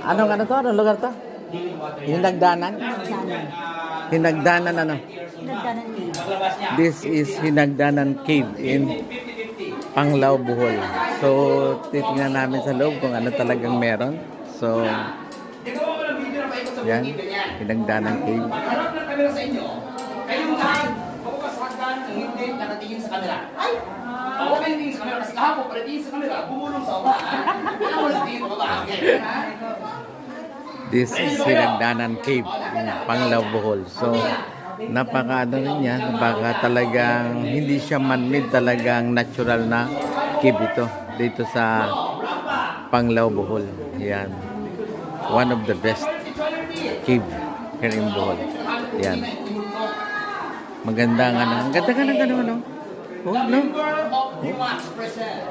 Anong ano to? Anong lugar to? Hinagdanan? Hinagdanan ano? Hinagdanan cave. This is Hinagdanan Cave in Panglao, Bohol. So, titingnan namin sa loob kung ano talagang meron. So, yan. Hinagdanan Cave. Harap ng camera sa inyo. Kayong lahat, mabukasakan ng hindi nakatingin sa camera. Ay! Huwag kayo tingin sa camera kasi kahapon pala tingin sa camera, bumulong sa uba. Kaya wala dito, babaan kayo. This is Hinagdanan Cave in Panglao, Bohol. So, napaka ano rin yan. Napaka talagang hindi siya man-made, talagang natural na cave ito. Dito sa Panglao, Bohol. Yan. One of the best cave here in Bohol. Yan. Maganda nga na. Ang ganda ka ng gano'n, ano? Oh, no? Member of the Max present.